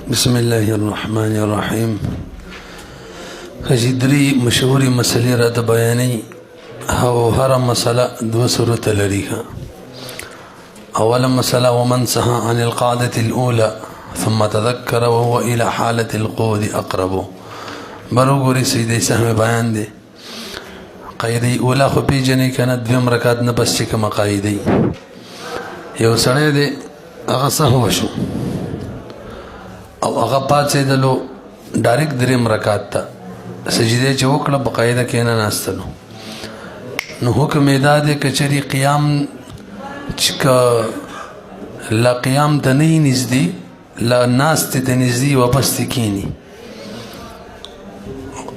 بسم الله الرحمن الرحيم. خجدري مشهوري مسألة رات بياني هو هر مسألة دو سورة لريها. أول مسألة ومن سهى عن القاعدة الأولى ثم تذكر وهو إلى حالة القود أقرب. بروغوري سيدي سهم بيان دي قاعدة أولى خو بيجني كانت دوم ركعت نبس كما قاعدة یو سړی دی هغه سهو شو او هغه پاتېدلو ډایرکټ دریم رکعت ته سجدې چې وکړه په قاعده کې نه ناستلو نو حکم یې دا دی که چېرې قیام چې لا قیام ته نه یې نږدې لا ناستې ته نږدې واپس دې کښېني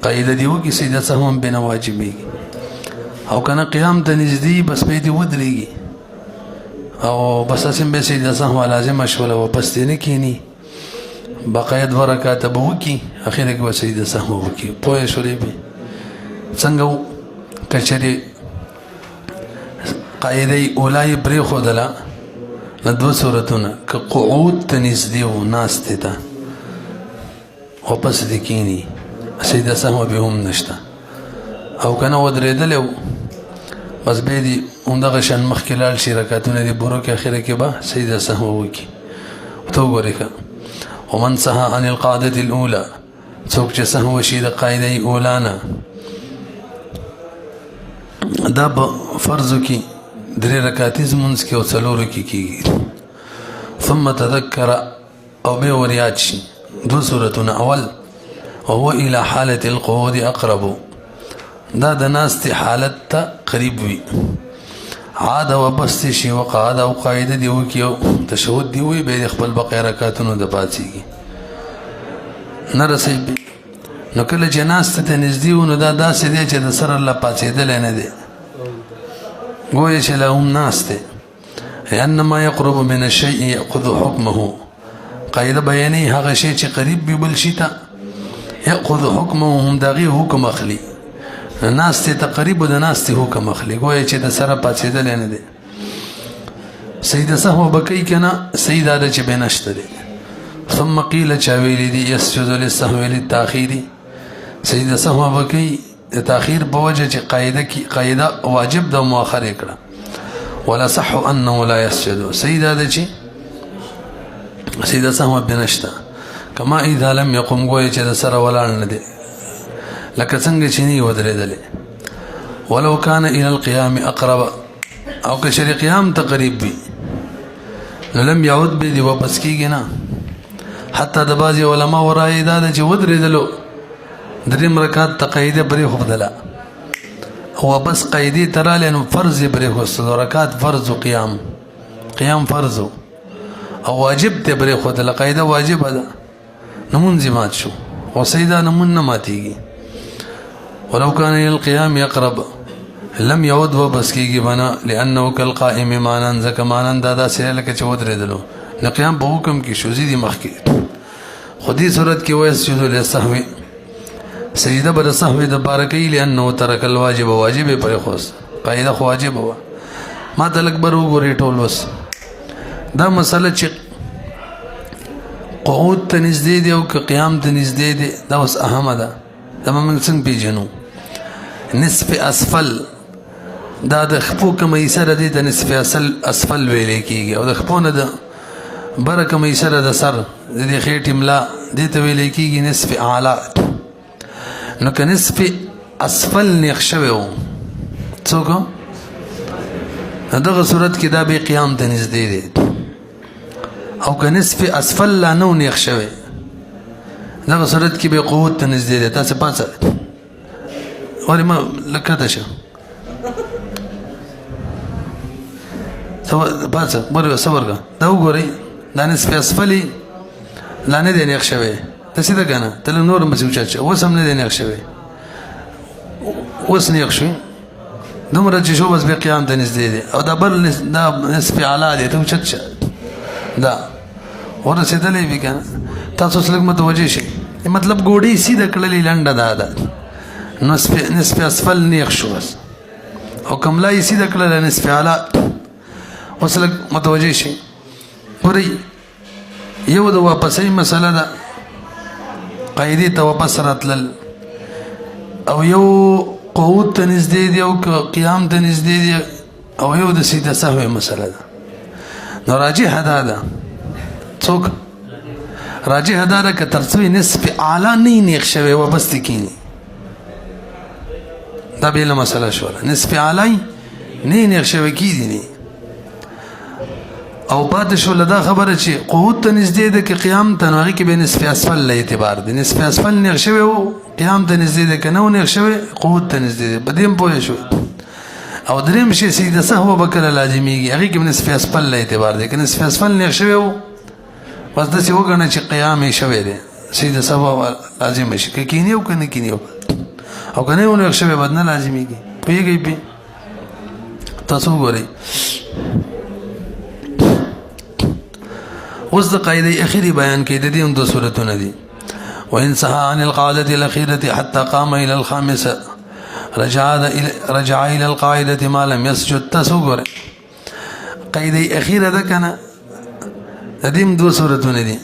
قاعده دې وکړي سجده سهو هم بې نه واجبېږي او که نه قیام ته نږدې بس به دې ودرېږي او بس اسم به سجده سهو لازم شوله واپس دې نه کښېني بقایا دوه رکعاته به وکړي اخره کې به سجده سهو وکړي پوه شولې به څنګه که چېرې قاعده اوله یې پرېښودله نو دوه صورتونه که قعود ته نږدې و ناستې ته واپس دې کښېني سجده سهو به هم نشته او که نه ودرېدلی و بس به دې همدغه شان مخکې لاړ شي رکعتونه دې پوره کړي اخره کې به سجده سهو وکړي ته وګورې که ومن سهى عن القاعدة الأولى څوک چې سهو شي د قاعده اوله نه دا په فرضو کې درې رکعتیز لمونځ کې او څلورو کې کېږي ثم تذکر او بیا ور یاد شي دوه صورتونه اول وهو إلى حالة القعود أقرب دا د ناستې حالت ته قریب وي عاد واپس شي وقعد او قاعده دی وکي او تشهود دی وي به خپل بقيه رکعاتونو د پاتېږي نه رسي نو کله چې ناست ته نږدې ونه دا داسې دی چې د سره الله پاتېدل نه دی ګویا چې له هم ناسته انما يقرب من الشيء ياخذ حكمه قاعده بیانې هغه شی چې قریب وي بل شي ته ياخذ حكمه هم دغه حکم اخلي ناسته تقریب د ناسته حکم اخلي ګویا چې د سره پاتېدل نه دي سجده سهو بکی کنه سجده د چې بنشته دي ثم قيل چاویلی دي يسجد للسهو للتاخير سجده سهو بکی د تاخير په وجه چې قاعده واجب د مؤخر کړه ولا صح انه لا يسجد سجده د چې سجده سهو بنشته کما اذا لم يقم ګویا چې د سره ولاړ نه دي لکه څنګه چې نه ودرېدلې ولو كان الى القيام اقرب او که شری قیام تقریب وي نو لم يعود به دی واپس کیږي نه حتی د بعضي علما ورایي دا چې ودرېدلو دریم رکعت تقیده پرې خودله او بس قیدی تراله نو فرض پرې خودله رکعت فرض او قیام فرض او واجب ته پرې خودله قیده واجب ده نمون مات شو او سیدا نمون نه ماتيږي ولو كان الى القيام يقرب لم يعود وبسكيږي بنا لانه كالقائم مانن زکمانن دادا سره لکه چې ودرېدلو نه قیام په حکم کې شوزي دي مخ کې خودي صورت کې وایي سجود للسهو سجده بر سهو د بارکې لانه ترک الواجب واجب پر خوس قاعده خو واجب و ما تلک بر وګوري ټول وس دا مسله چې قعود ته نږدې دی او قیام ته نږدې دی دا اوس اهمه ده دا موږ څنګه پیژنو نصف اسفل دا د خپو کومې سره دی د نصف اسفل ویل کېږي او د خپو نه د بره کومې سره د سر د خېټې ملا دې ته ویل کېږي نصف اعلی نو که نصف اسفل نیخ شوی و څوک دغه صورت کې دا به قیام ته نږدې دی او که نصف اسفل لا نو نیخ شوی دغه صورت کې به قوت ته نږدې دی تاسو پاتې ولی ما لکته شو پاتې بره صبر کا دا وګورئ دا نصف اسفلی لا نه دی نیخ شوی تاسو دا کنه تل نور مسو چا اوس هم نه دی نیخ شوی اوس نیخ شوی دومره چې شو بس به قیام ته نږدې دی او دا بل دا نصف اعلی دی ته چت دا ورسېدلې وی کنه تاسو سره متوجه شئ مطلب ګوډي سیده کړلې لنډه ده نصف اسفل نیخ شو او کملای سیده کړل نصف اعلی اوس لږ متوجه شئ ورې یو د واپسۍ مسله ده قاعدې ته واپس راتلل او یو قعود ته نږدې دی او قیام ته نږدې دی او یو د سجده سهو مسله ده نو راجح دا ده څوک راجح دا ده که تر څو نصف اعلی نه نیغ شوی وبس دې کینی دا بېله مسله شوله نصف اعلی نه نیغ شوی کیدي نه او پاتې شوله دا خبره چې قعود ته نږدې ده که قیام ته نو هغې کې به نصف اسفل له اعتبار دی نصف اسفل نیغ شوی و قیام ته نږدې ده که نه و نیغ شوی قعود ته نږدې ده په دې هم پوه شوی او دریم شی سجده سهو به کله لازمیږي هغې کې به نصف اسفل له اعتبار دی که نصف اسفل نیغ شوی و بس داسې وګڼه چې قیام یې شوی دی سجده سهو لازمه شي که کینی او که نه کینی او که نه و نیغ شوی بد نه لازمیږي پوهېږئ پې تاسو وګورئ اوس د قاعدې اخیری بیان کې د دې هم دو صورتونه دي وان سها عن القاعده الاخيره حتى قام الى الخامسه رجع الى القاعده ما لم يسجد تصور قاعده اخیره ده کنه د دې هم دو صورتونه دي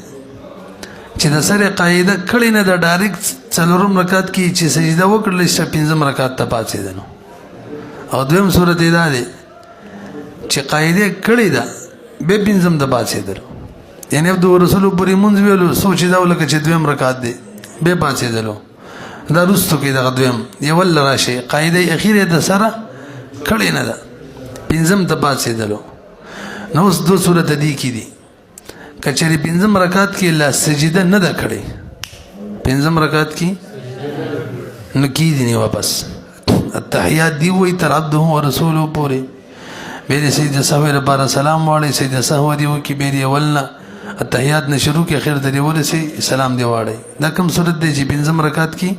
چې د سره قاعده کړي نه د ډایرکټ څلورم رکعت کې چې سجده وکړل شي پنځم رکعت ته پاتې ده او دویم صورت دا دی چې قاعده کړي ده به پنځم د پاتې ده یعنی عبد رسول پوری مونږ ویلو سوچ دا ولکه چې دویم رکعت دی به پاتې دلو دا رستو کې دا دویم یو ول راشي قاعده اخیره د سره کړي نه ده پنځم ته پاتې دلو نو اوس دو صورت دي کې دي کچری پنځم رکعت کې لا سجده نه ده کړي پنځم رکعت کې نو کې دي نه واپس التحیات دی وی تر عبده او رسوله پوری به سجده سهو لپاره سلام واړی سجده سهو دی وکي به دی ولنا التحیات نه شروع کې اخر ته دی ورسي سلام دی واړی دا کوم صورت دی چې پنځم رکعت کې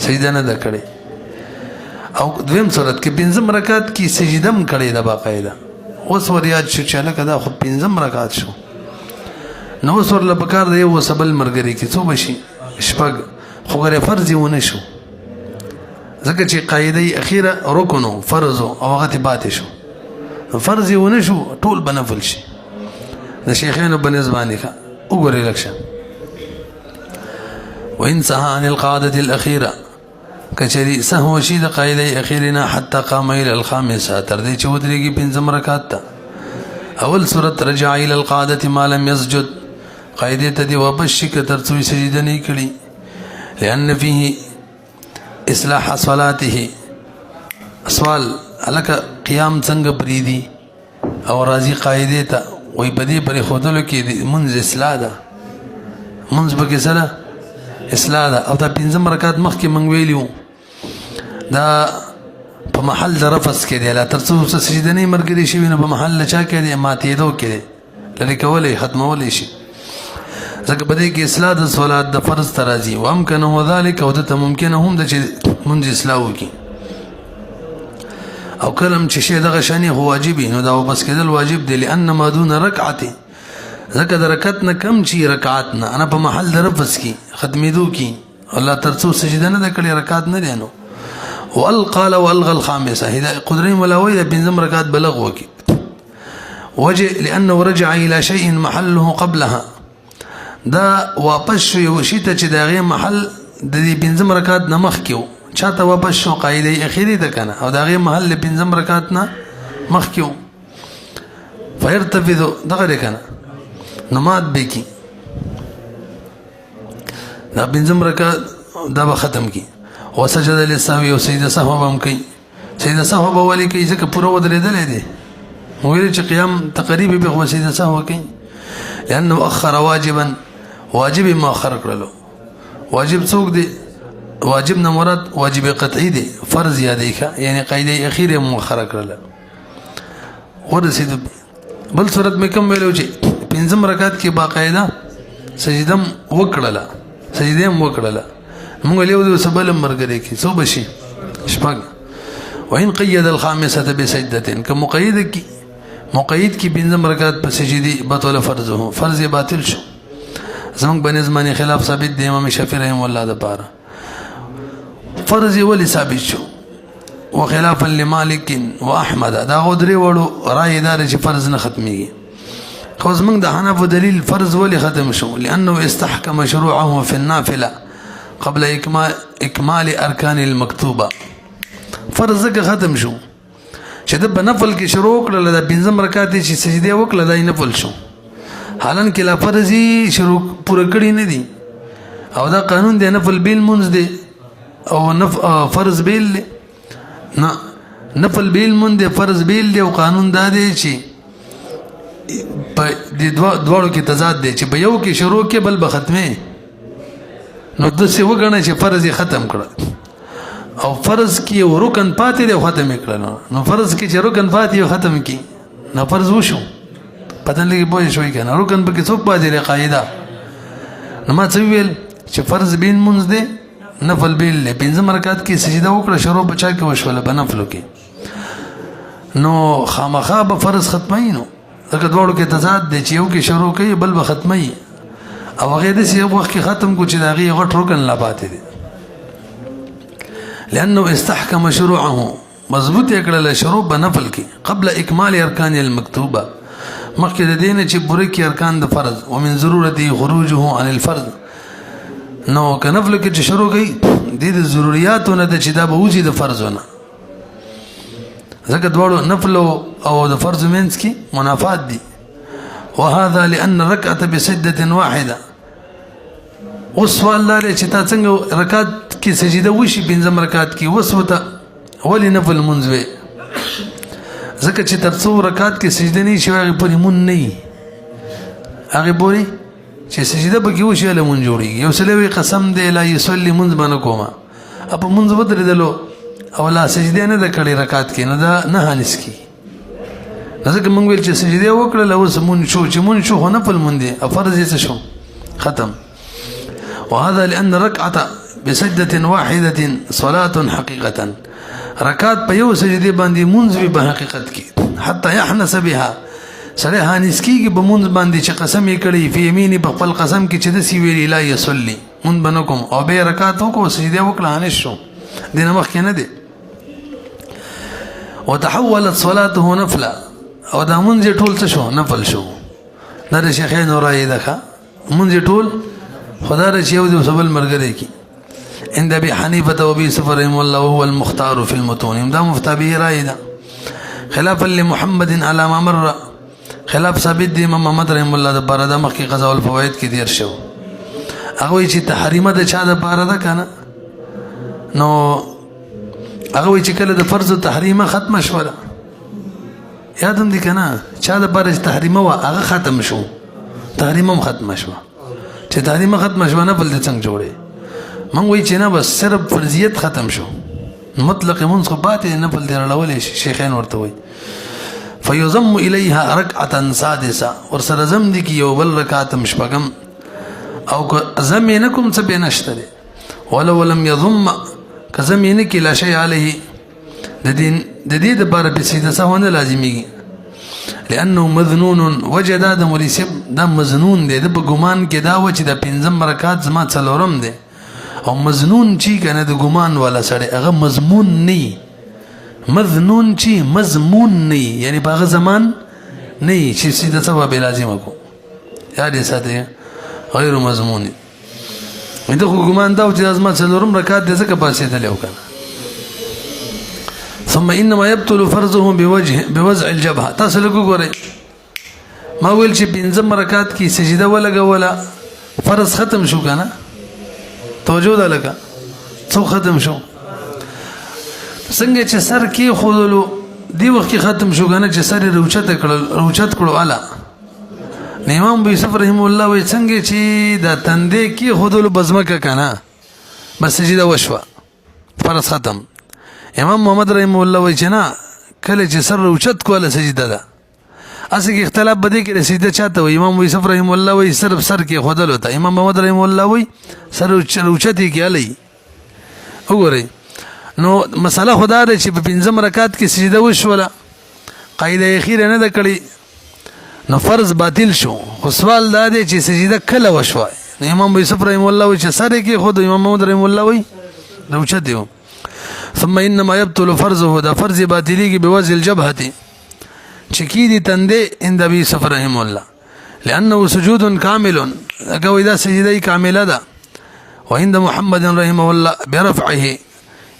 سجده نه ده کړي او دویم صورت کې پنځم رکعت کې سجده هم کړي ده باقاعده اوس ور یاد شو چې لکه دا خو پنځم رکعت شو نو اوس ورله پکار دی یو سبل مرګري کې څو بشي شپږ خو غره فرض ونه شو ځکه چې قاعده اخیره رکن فرض او هغه پاتې شو فرض ونه شو ټول بنفل شي د شیخانو بنسبانی ښه وګورئ لکشه وان سها عن القاعده الاخيره کچری سهو شي د قاعده اخیرنا حتى قام الى الخامسه تر دې چې ودرېږي پنځم رکعت ته اول صورت رجع الى القاعده ما لم يسجد قاعده ته دی واپس شي که تر څو سجده نه کړي لان فيه اصلاح صلاته سوال الک قیام څنګه پریدي او راضي قاعده ته وای بدی پر خودلو کې منځ اصلاح ده منځ به کې سره اصلاح ده او دا پنځم رکعت مخکې مونږ ویلیو دا په محل د رفض کې دی لا تر څو سجده نه مرګري شي نو په محل چا کې دی ماتېدو کې دی لری کولې ختمولې شي ځکه بده کې اصلاح د صلات د فرض ترازی و امکن هو ذلك او ته ممکن هم د چې منځ اصلاح وکي او کلم چې شی دغه شانی هو واجبي نو دا بس کېدل واجب دی لئن ما دون رکعت ځکه د رکعت نه کم چې رکعت نه انا په محل د رفض کې ختمېدو کې الله تر څو سجده نه کړي رکعت نه دی نو والقال والغى الخامسه هدا قدرين ولا ويل بنزم ركعات بلغ وكي وجه لانه رجع الى شيء محله قبلها دا واپس شو یو شی ته چې دا غي محل د دې بنزم رکعات نه مخ کېو چاته واپس شو قاعده اخیری ده کنه او دا غي محل بنزم رکعات نه مخ کېو فيرتفض دغه کنه نماز بکی دا بنزم رکعات دا به ختم کی وسجد للسهو او سجده سهو هم کوي سجده سهو به ولي کوي ځکه پوره ودرېدل دي ویل چې قیام تقریبا به سجده سهو کوي لانه اخر واجبا واجب مؤخر کړلو واجب څوک دی واجب نه مراد واجب قطعي دی فرض یادې ښه یعنی قاعده اخیره مؤخر کړل ورسید بل صورت مې کوم ویلو چې پنځم رکعت کې باقاعده سجده وکړه سجده وکړه مونږ له یو سبل مرګري کې څو بشي شپږ وان قيد الخامسه بسجده كمقيد کی مقید کی پنځم رکعت په سجدي بطل فرضه فرض باطل شو زمونږ بنز باندې خلاف ثابت دی امام شافعي رحم الله د پاره فرض ولي ثابت شو وخلافا لمالك واحمد دا غدري وړو رائے دار چې فرض نه ختميږي خو زمونږ د حنفو دلیل فرض ولې ختم شو؟ لأنه استحکم شروعه في النافله قبل اکمال ارکان المکتوبه. فرض ځکه ختم شو چې د په نفل کې شروع کړل، د 5 رکعات چې سجده وکړه دا نفل شو، حالانکه لا فرضي شروع پوره کړی نه دي، او دا قانون دی نفل بیل منځ دی او فرض بیل دی. نه نفل بیل منځ دی، فرض بیل دی، او قانون دا دی چې په دې دواړو کې تضاد دی چې په یو کې شروع کې بل به ختمه، نو داسې وګڼه چې فرض یې ختم کړه او فرض کې یو رکن پاتې دی او ختم یې کړل. نو فرض کې چې رکن پاتې او ختم کی نو فرض وشو، پته لګي پوه شوي کنه، رکن پکې څوک پاتې دی قاعده. نو ما څه ویل چې فرض بین منځ دی، نفل بیل دی. 5 رکعات کې سجده وکړه، شروع بچا کې وشوله په نفلو کې، نو خامخا به فرض ختمي. نو دغه دواړو کې تضاد دی چې یو کې شروع کوي بل به ختمي، او هغه داسې یو وخت کې ختم کو چې د هغې غټ رکن لا پاتې دی. لأنه استحکم شروعه، مضبوط یې کړله شروع په نفل کې قبل اکمال ارکان المکتوبه، مخکې د دې نه چې پوره کړي ارکان د فرض. ومن ضرورته خروجه عن الفرض، نو که نفل کې چې شروع کوي دې د ضرورياتو نه ده چې دا به وځي د فرضو نه، ځکه دواړو نفل او د فرض منځ کې منافات دي. وهذا لأن الركعة بسجدة واحدة. اوس سوال لري چې تا څنګه رکعت کې سجده وشي 5 رکعت کې وسوته ولې نفل منځ وي؟ ځکه چې تر څو رکعت کې سجده نه شي هغه پرې مون نه هغه پورې چې سجده پکې وشي له مون جوړيږي. یو سلوي قسم دی لا يصلي منځ باندې کومه اپ منځ ودرېدلو او لا سجده نه د کړي رکعت کې نه دا نه هانس کی. ځکه موږ ویل چې سجده وکړه اوس مون شو چې مون شو نه په مون دي فرض یې شو ختم. وهذا لأن ركعة بسجدة واحدة صلاة حقيقة، رکعت په یو سجده باندې مونږ به حقیقت کې حتی يحنس بها، سره هانس کېږي به مونږ باندې چې قسم یې کړی په یمینی په خپل قسم کې چې د سی ویلی لا يصلي مونږ بنکم، او به رکعت وکړو سجده وکړه هانس شو دینه مخ کې نه دی. وتحولت صلاته نفلا، او دا مونږ ټول څه شو نفل شو. دا د شیخین رائے ده مونږ ټول خدا رچ یو دی سبل مرګره کی عند ابي حنيفه وابي يوسف رحمه الله وهو المختار في المتون. دا مفتى به رائے ده خلافا لمحمد على ما مر، خلاف ثابت دی امام محمد رحمه الله د باردا مخ کی قضاء الفوائد کی دیر شو. هغه چې تحریمه د چا د باردا کنه، نو هغه چې کله د فرض تحریمه ختم شوه یادم دي کنه، چا د بارز تحریمه وا هغه ختم شو، تحریمه ختم شوه. چې تحریمه ختم شوه نه بل د څنګه جوړي من وی چې نه بس صرف فرضیت ختم شو، مطلق منصبات نه بل دی راولې شیخین ورته وي. فيضم اليها ركعه سادسه، ورسره زم دي کی یو بل رکعت مشپغم او زمینکم څه بنشتره، ولو لم يضم کزمینک لا شيء عليه، د دې د بار په سیده سونه لازمي، لانه مذنون وجد ادم وليسب، دا مذنون دی د ګمان کې دا و چې د 5 رکعات زما څلورم دی، او مذنون چی کنه د ګمان والا سره هغه مضمون نه، مذنون چی مضمون نه، یعنی په زمان نه چې سیده سبب لازم کو یاد ساته غیر مضمون. انده ګمان دا چې زما څلورم رکعات د زکه پاسې ته لیو کنه. ثم انما يبطل فرضه بوضع الجبهه. تاسو لګورئ ما ویل چې 5 رکعات کې سجده ولګوله فرض ختم شو کنه، توجه ده لکه څو ختم شو، څنګه چې سر کې خودلو دی وخت کې ختم شو کنه، چې سر روچت کړو اعلی. امام ابو یوسف رحم الله وی څنګه چې د تندې کې خودلو بزمکه کنه بس سجده وشوه فرض ختم. امام محمد رحم الله وی چې نه کله چې سر روچت کوله سجده ده، اصل کې اختلاف بده کې سجده چاته وي. امام ابو یوسف رحم الله وی صرف سر کې خودلو ته، امام محمد رحم الله وی سر روچت کې علي. وګورئ نو مساله خدا ده چې په 5 رکعات کې سجده وشوله، قاعده اخیره نه ده کړی، نو فرض باطل شو. خو سوال دا دی چې سجده کله وشوه. امام ابو یوسف رحم الله وی چې سر کې خود، امام محمد رحم الله وی روچت دی. ثم انما يبطل فرضه، دا فرض باطلی کی بوضع الجبهه چکی دی تندے عند ابي يوسف رحم الله، لأنه سجود كامل أكو إذا سجدي كاملة ده وعند محمد رحمه الله برفعه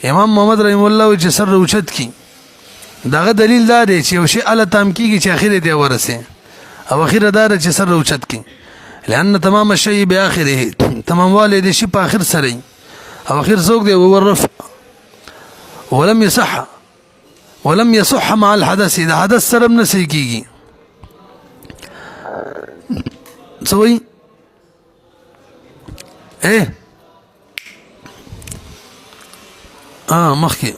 امام محمد رحمه الله چې سر اوچت کی داغه دلیل دا دی چې یو شی الله تام کیږي چې اخر دی ورسه او اخر دا چې سر اوچت کی لأن تمام الشيء بآخره تمام والد شي په اخر سره او اخر څوک دی هو الرفع ولم يصح مع الحدث اذا حدث سره نه صحیح کیږي سوي مخکې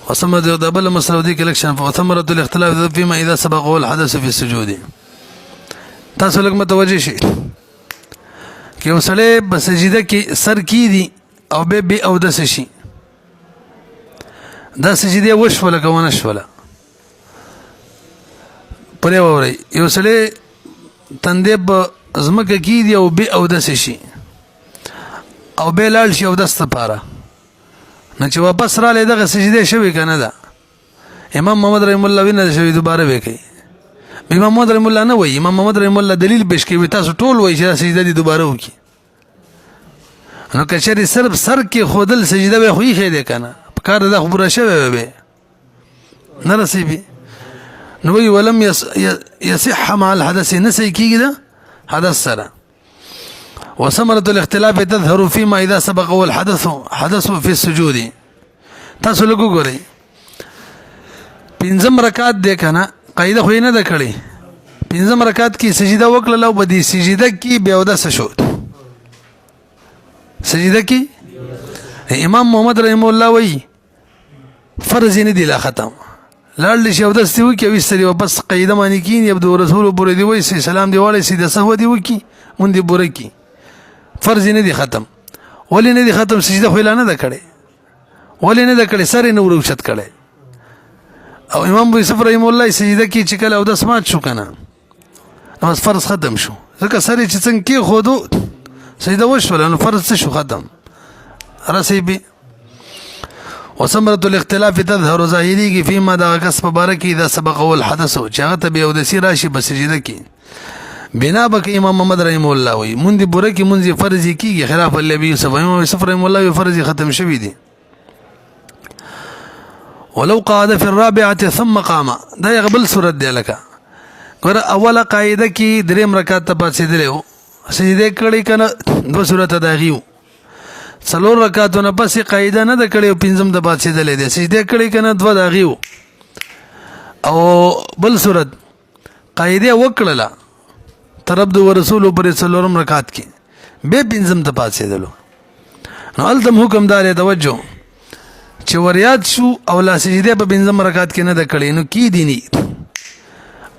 وثمرة دبل مسألة دي كلكشن وثمرة الاختلاف فيما إذا سبقه الحدث في السجود تاسو لږ متوجه شي کې وسړی په سجده کې سر کی دي او به او د شي دا سجده وشوله کوونه شوله پرې ووري یو سړی تندې په زمکه کی دی او به او د شي او به لاړ شي او دسته پاره نه چې واپس را لې دغه سجده شوی کنه دا امام محمد رحم الله وینه شوی دوباره وکي امام محمد رحم الله نه وای امام محمد رحم الله دلیل پیش کوي تاسو ټول وای چې سجده دي دوباره وکي نو کچری صرف سر کې خودل سجده به خوې خېده کنه کار دا خبره شوی به نه رسیبي نو وی ولم يصح مع الحدث نسي كده حدث سره وثمرة الاختلاف تظهر فيما إذا سبقه الحدث في السجود تاسو لګو ګورئ پنځم رکعت دې کنه قاعده خو نه ده کړې پنځم رکعت کې سجده وکړه او بدی سجده کې بیا ودس شو سجده کې امام محمد رحم الله وی فرض نه دی لا ختم لاړ شي او دستي وکي او استری واپس قاعده مانی کین یبدو رسول بور دی وی سلام دی والي سیده سهو دی وکي مون دی بور کی فرض نه دی ختم ولی نه دی ختم سجده خو نه ده کړي ولی نه ده کړي سره نه وروچت کړي او امام ابو یوسف رحم الله سجده کې چې کله او د سمات شو کنه نو فرض ختم شو ځکه سره چې څنګه کې خودو سجده وشول نو فرض شو ختم رسیبي وثمرة الاختلاف تظهر ظاهري فيما دا کسب بارک اذا سبقه الحدث چاغه ته به ودسی راشي بسجده کې بنا بک امام محمد رحم الله وی مونږ بوره کې مونږ فرض کیږي خلاف النبي امام یوسف رحم الله فرض ختم شوی دی ولو قعد في الرابعه ثم قام دا يقبل صورت دی لکه ګور اوله قاعده کې دریم رکعت ته پاتې دی سجده کړي کنه دو صورت داغیو څلور رکعاتونه پسې قاعده نه د کړي پنځم د پاتې دی دی سجده کړي کنه دو داغیو او بل صورت قاعده وکړه تربد ورسول پر څلورم رکعت کې به پنځم ته پاتې دلو نو التم حکم دار توجه چې وریاد شو او لا سجده په پنځم رکعت کې نه د کړي نو کی دي ني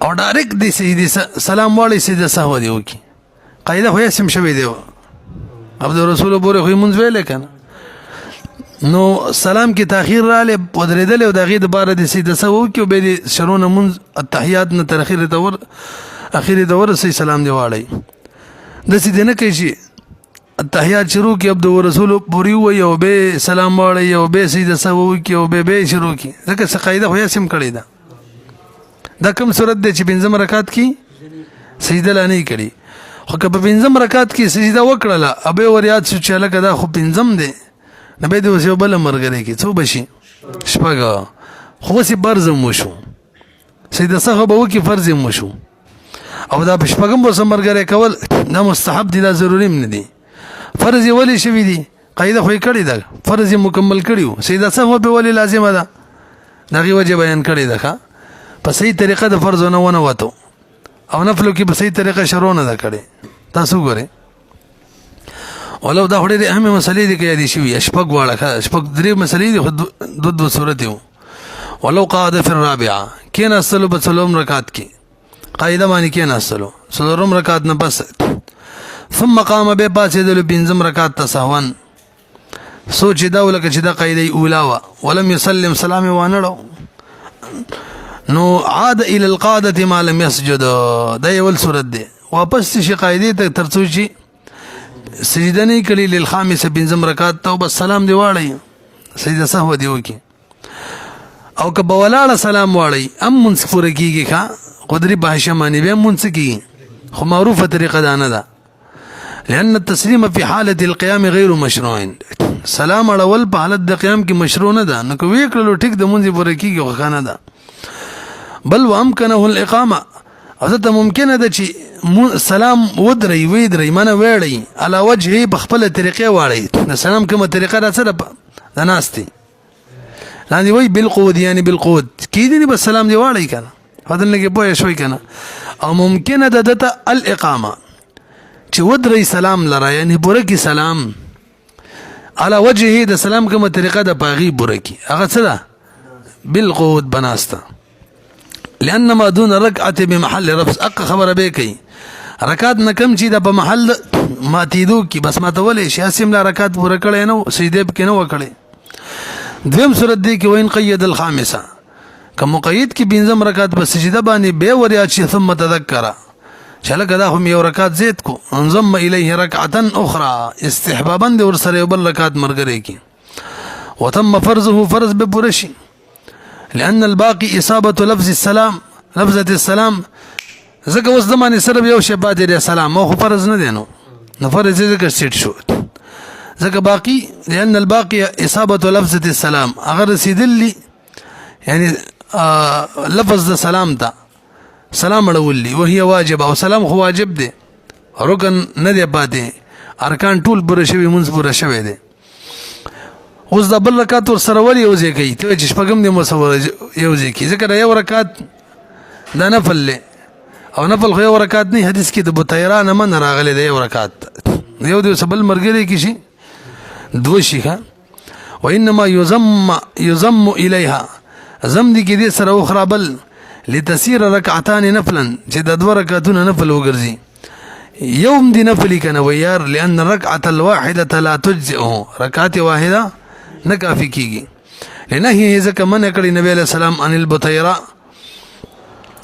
او ډایرکټ دي سجده سلام والی سجده سهو دی وکي قاعده هو اسم شوی دی عبد الرسول بوره خو مونږ ویل کنه نو سلام کی تاخير را له پدریدل او دغه د بار د سیده سو کې به شرونه مونږ التحیات نه تاخير دور اخیری دور سي سلام دی واړی د سیده نه کوي شي التحیات شروع کی عبد الرسول پوری و یو به سلام واړی یو به سیده سو کې او به شروع کی ځکه قاعده هو اسم کړی دا کوم صورت دی چې پنځم رکعت کې سجده لانی کړي خو که په پنځم رکعت کې سجده وکړه ابه وریاد شو چې لکه دا خو پنځم دی نه به د وسو بل مرګره کې څو بشي شپږه خو سي برزم وشو سجده صحه به وکي فرض وشو او دا شپږم وسو مرګره کول دا مستحب دي دا ضروري نه دي فرض ولی شوی دي قاعده خو کړی دا فرض مکمل کړیو سجده صحه به ولی لازمه ده دغه وجه بیان کړی ده په صحیح طریقه د فرض نه ونه وته او نفلو کې په صحیح طریقه شرونه ده کړي تاسو ګورئ ولو دا وړي اهمه مسلې دي کې دي شوی شپږ واړه شپږ درې مسلې دي دو صورت یو ولو قعد في الرابعه کین اصل بسلام رکعت کې قاعده باندې کین اصل سلام رکعت نه بس ثم قام به پاسې د پنځم رکعت تسهون سوچ دا ولکه چې دا قاعده اوله ولم يسلم سلام وانړو نو عاد الى القاعده ما لم يسجد دا یو صورت دی واپس شي قاعده ته ترڅو شي سجده نه کړي للخامسه بنظم رکعات توبه سلام دی واړی سجده سهو دی وکي او که بولاړه سلام واړی ام منځ پوره کیږي ښا قدري بهشه معنی به منځ کیږي خو معروفه طریقه دا نه ده لأن التسليم في حالة القيام غير مشروع سلام اړول په حالت د قیام کې مشروع نه ده نو کو وی کړلو ټیک د منځ پوره کیږي خو خانه ده بل وامكنه الاقامه اته ممکنه ده چې سلام ودري ویدري منه ویړی علا وجهه بخپل طریقې واړی د سلام کومه طریقه را سره د ناستي لاندې وی بالقود یعنی بالقود کیدنی بس سلام دی واړی کنه فدل کې پوهه شوي کنه او ممکنه ده دته الاقامه چې ودري سلام لرا یعنی پوره کی سلام علا وجهه د سلام کومه طریقه د پاغي پوره کی هغه څه ده بالقود بناسته لأن ما دون ركعة بمحل رفس اق خبر به کوي رکعت نه کم چې د په محل ماتیدو کی بس ماتولې شاسم لا رکعت پوره کړي نو سجده کې نه وکړي دویم صورت دی کې وین قید الخامسه کوم مقید کې بنظم رکعت په سجده باندې به وریا چې ثم تذکر چله کدا هم یو رکعت زید کو انضم الیه رکعه اخرى استحبابا د ور سره بل رکعت مرګري کی وتم فرضه فرض به پرشي لأن الباقي إصابة لفظ السلام لفظة السلام زکه اوس زمانه سره یو شی بعد د سلام مو فرض نه دینو نو فرض ذکر سیټ شو زکه باقي لأن الباقي إصابة لفظة السلام اگر رسیدلی یعنی لفظ د سلام ته سلام اړولي وهي واجب او سلام خو واجب دی رکن نه دی پاتې ارکان ټول پر شوی منځ پر شوی دی اوس د بل رکعت ور سره ولې یو ځای کوي ته چې شپږم دې مسور یو ځای کوي ځکه یو رکعت د نفل له او نفل خو یو رکعت نه حدیث کې د بوتایرا نه من راغلی دی یو رکعت یو د سبل مرګري کې شي دو شيخه وانما يضم اليها زم دي کې دې سره اخرى بل لتسير ركعتان نفلا چې د دوه رکعتونو نفل وګرځي يوم دي نفلي کنه ويار لان الركعه الواحده لا تجزئه ركعه واحده نکافي کیږي لنهي ځکه من کړي نبی عليه السلام ان البطيرا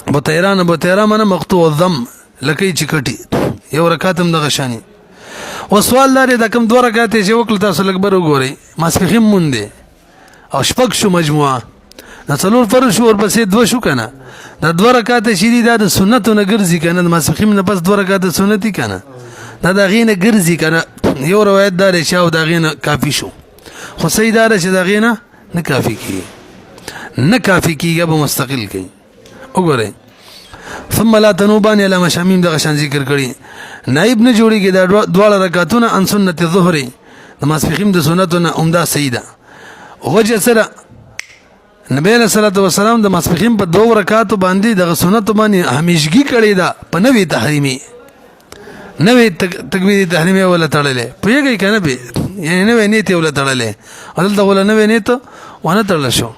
بطيرا من مقطوع الضم لکه چکټي یو رکعتم د غشاني وسوال لري د کوم دوه رکعات چې وکړ تاسو لګبر وګورئ ماسپخیم مونږ دي او شپږ شو مجموعه د څلور فرض شو ورپسې دوه شو کنه د دوه رکعات شری د سنتو نه ګرځي کنه د ماسپخیم نه پس دوه رکعات سنتي کنه دا غینه ګرځي کنه یو روایت دار شاو دا غینه کافی شو خو سیدار چې دا غینه نه کافی کیږي به مستقل کی وګورئ ثم لا تنوبان الى مشامیم د غشان ذکر کړي نائب نه جوړیږي د دواړه رکعاتونه ان سنت الظهر د ماسپخیم د سنتونه عمده سیده وجه سره نبی صلی الله علیه وسلم د ماسپخیم په دوه رکعاتو باندې د سنت باندې همیشګي کړي دا په نوې تحریمي نوې تکبیر تحریمي ولا تړلې پیږي کنه به یعنی نوې نیت ولا تړلې دلته ولا نوې نیت ونه تړل شو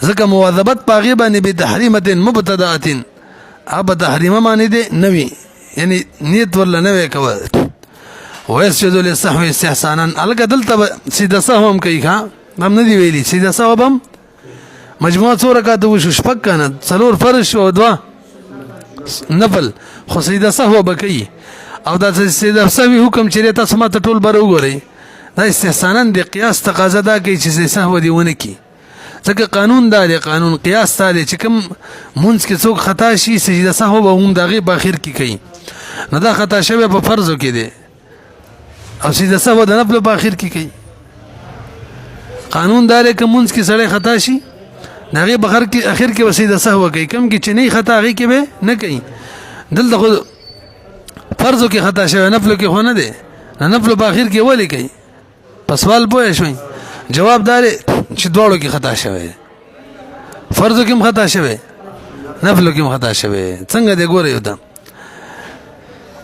ځکه مواظبت پاغي باندې به تحریمه مبتدأه اب تحریمه معنی دی نوې یعنی نیت ولا نوې کوي ويسجد للسهو استحسانا الګ دلته سیده سهو هم کوي ها هم نه دی ویلي سیده سهو هم مجموعه څو رکعات وشو شپږ کنه څلور فرض شو دوه نفل خو سیده سهو بکی او دا سیده سهو حکم چې تاسو ما ته ټول بر وګورئ دا استحسانا د قیاس تقاضا دا کوي چې سهو دی ونه کی ځکه قانون دا دی قانون قیاس دا دی چې کوم مونږ کې څوک خطا شي سجده سهو به هم دغه په اخر کې کوي نو دا خطا شوی په فرضو کې دی او سجده سهو د نفل په اخر کې کوي قانون دا دی چې مونږ کې سړی خطا شي دغه بخر کې اخر کې وسیده سهو کوي کم کې چې نه خطا غي کې به نه کوي دلته خو فرضو کې خطا شوی نفل کې خو نه دی نفل په اخر کې ولي کوي په سوال پوه شوي جواب دار چې دوړو کې خطا شوی فرضو کې خطا شوی نفل کې خطا شوی څنګه دی ګورئ ودا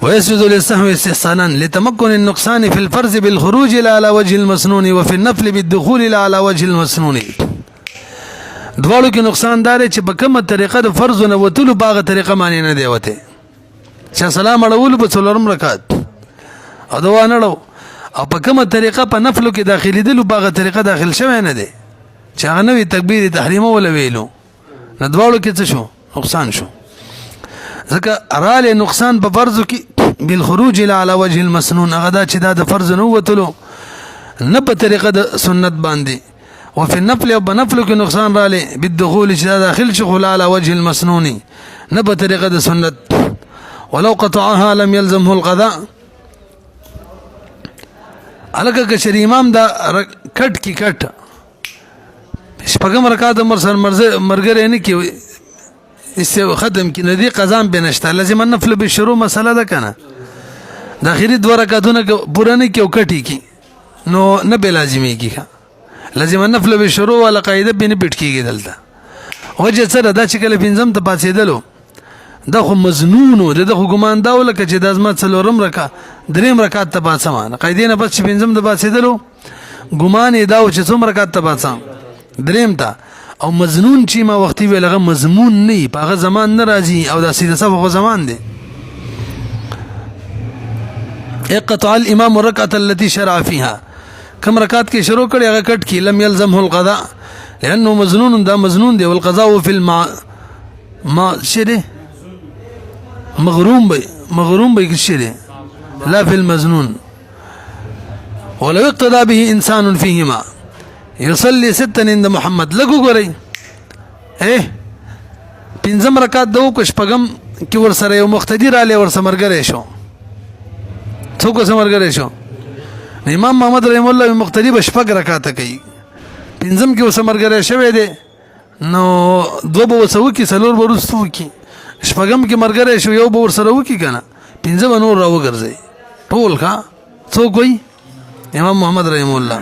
ويسجد للسهو استحسانا لتمكن النقصان في الفرض بالخروج على وجه المسنون وفي النفل بالدخول على وجه المسنون دوالو کې نقصان دار چې په کومه طریقه د فرض نه وتلو باغه طریقه معنی نه دی وته چې سلام اړول په څلورم رکعت او دا نه او په کومه طریقه په نفل کې داخلي دلو باغه طریقه داخل شوی نه دی چې هغه نوې تکبیر تحریمه ولا ویلو نه دوالو کې څه شو نقصان شو ځکه اراله نقصان په فرض کې بالخروج على وجه المسنون هغه دا چې دا د فرض نه وتلو نه په طریقه د سنت باندې وفي النفل وبنفل کې نقصان را لې بالدخول چې داخل شي خلا على وجه المسنون نه په طریقه د سنت ولو قطعها لم يلزمه القضاء الګه کشر امام دا کټ کی کټ شپږم رکعت مرګره نه کی اسه ختم کی ندی قضا بنشته لازم النفل بالشروع مساله ده کنه د اخیری دوه رکعتونه پوره نه کی او کټی کی نو نه به لازمي کی لازم النفل بالشروع ولا قاعده بنه پټ کیږي دلته وجه سره دا چې کله پنځم ته پاتېدلو دا خو مزنون ده خو ګمان دا ولکه چې د ازمت څلورم رکعت دریم رکعت ته پاتسمانه قاعده نه پس پنځم ته پاتېدلو ګمان دا و چې څوم رکعت ته پاتسم دریم ته او مزنون چې ما وختي ویلغه مضمون نه په هغه زمان نه راځي او دا سیده صفه زمان دی اقطع الامام الركعه التي شرع فيها كم رکعت کې شروع کړي هغه کټ کې لم يلزمه القضاء لانه مزنون دا مزنون دی والقضاء في ما شره مغروم به شره لا في المزنون ولو اقتدى به انسان فيهما يصلي ستا عند محمد لګو غوري پنځم رکعت دو کو شپږم کې ور سره یو مقتدی را لې ور سمرګره شو څوک سمرګره شو امام محمد رحم الله مقتدی بشپږ رکعت کوي پنځم کې وسمرګره شوی دی نو دو به وسو کې سلور ورستو کې شپږم کې مرګره شو یو به ور سره وکی کنه پنځم نور راو ګرځي ټول کا څوک وي امام محمد رحم الله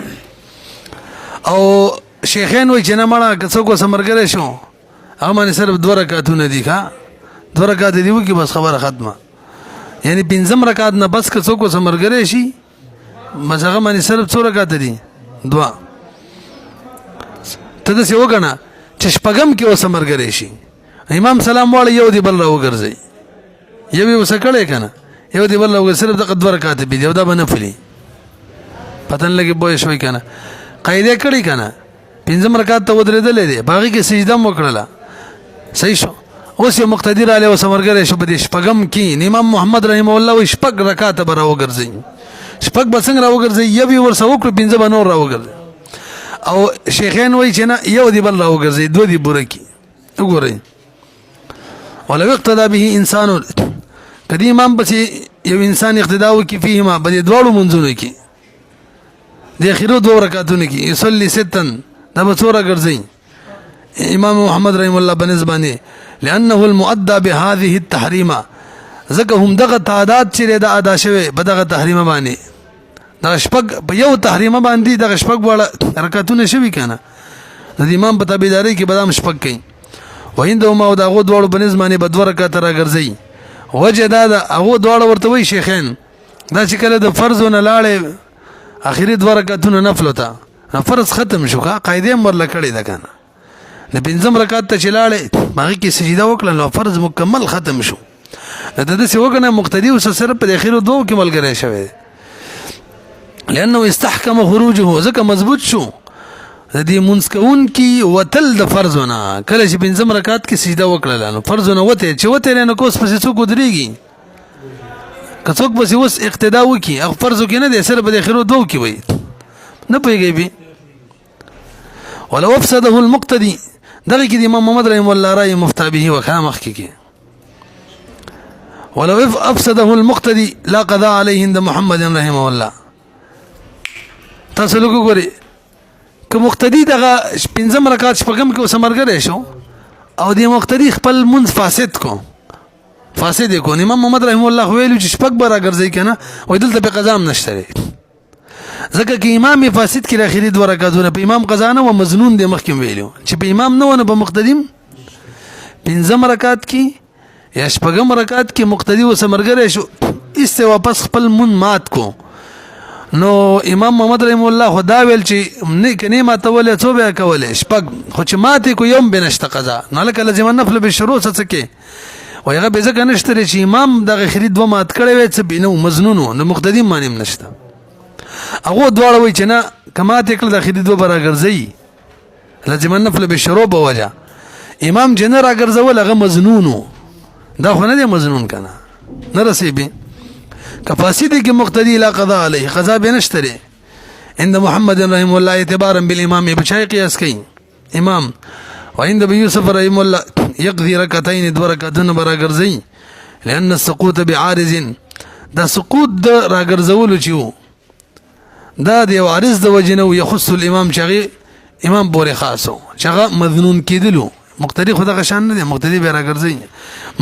او شیخین وای چې نه مړه څوک سمرګره شو هغه باندې صرف دوه رکعتونه دي ښا دوه رکعت دی وکی بس خبره ختمه یعنی پنځم رکعت نه بس که څوک سمرګره شي مزغه باندې صرف څو رکعت دي دوه ته د څه وګڼه چې شپږم کې وسمرګره شي امام سلام واړی یو دی بل راو ګرځي یو وسکړې کنه یو دی بل راو صرف د دوه رکعت به دی او دا بنفلی پتن لګي بوې شوي کنه قاعده کړی کنه پنځم رکعت ته ودرېدلې دی باقي کې سجده وکړه صحیح شو اوس یو مقتدر علی وسمرګره شو بده شپږم کې امام محمد رحم الله شپږ رکعت به راو ګرځي شپږ بسنګ راو ګرځي یو ورسره وکړ پنځه بنور راو ګرځي او شیخین وای چې نه یو دی بل راو ګرځي دوه دی بورکی وګورئ ولو اقتدى به انسان کدی امام بس یو انسان اقتدا وکي فيهما بده دوړو منځونه کې د اخیرو دوه رکعاتونه کې يصلي ستا دا به څوره ګرځي امام محمد رحم الله بنسبانه لانه المؤدى بهذه التحريم زکه هم دغه تعداد چې د ادا شوی په دغه تحریم باندې دا شپږ په یو تحریم باندې دغه شپږ وړه رکعاتونه شوی کنه د امام په تابعداري کې بدام شپږ کوي ویندوما او دغه دوړو بنسبانه به دوه رکعات را ګرځي وجه دا هغه دوړ ورته وی شیخین دا چې کله د فرضونه لاړې اخیری دوه رکعاتونه نفل وتا فرض ختم شو قاعده مرله کړی ده کنه د پنځم رکعت ته چلاړې باقي کې سجده وکړه نو فرض مکمل ختم شو د دې وګنه مقتدی او سره په اخیرو دوه کې ملګری شوی لانه استحكم خروجه ځکه مضبوط شو د دې منسکون کی وتل د فرضونه کله چې پنځم رکعت کې سجده وکړه نو فرضونه وته چې وته نه کوس پسې څوک درېږي کڅوک بس اوس اقتدا وکي او فرض کې نه دي سره په اخرو دوه کې وي نه پیږي به ولو افسده المقتدي دغه کې امام محمد رحم الله راي مفتى به وخامخ کې ولو افسده المقتدي لا قضاء عليه عند محمد رحمه الله تاسو وګورئ که مقتدی دغه پنځم رکعت شپږم کې وسمرګره شو او د مقتدی خپل منځ فاسد کو امام محمد رحم الله ویلو چې شپږ برا ګرځي کنه او دلته په قضا هم نشته ځکه کې امام فاسد کې اخري دوه رکعتونه په امام قضا نه و مزنون دی مخکې ویلو چې په امام نه ونه په مقتدیم پنځم رکعت کې یا شپږم رکعت کې مقتدی وسمرګره شو ایسته واپس خپل من مات کو نو امام محمد رحم الله خدا ویل چې نه کني ماته ولې څو بیا کولې شپږ خو چې ماته کو یوم بنشت قضا نه لکه لازم نفل به شروع څه کې وایغه به ځکه نشته چې امام دغه خرید و مات کړی وي څه بینو مزنون نو مقتدی مانیم نشته هغه دواړه وای چې نه کما ته کله د خرید و برا ګرځي لازم نفل به شروع به وجه امام جنر اگرځول هغه مزنون دا خو نه دی مزنون کنه نه رسیبي کفاسد کې مقتدی لا قضا علیه قضا به نشته عند محمد رحمه الله اعتبارا بالامام بچای قیاس کوي امام وعند ابي يوسف رحمه الله يقضي ركعتين دو رکعتونه برا ګرځي لان السقوط بعارض دا سقوط د راګرځولو چیو دا دی عارض د وجنه يخص الامام شغي امام پورې خاصو چغه مذنون کېدلو مقتدی خدا غشان نه دی مقتدی به راګرځي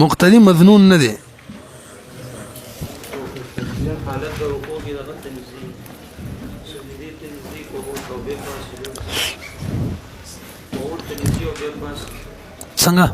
مقتدی مذنون نه دی حالت د رکوع کې دغه تنزیه سجدي تنزیه کوو توبه پاس او تنزیه او بیا پاس څنګه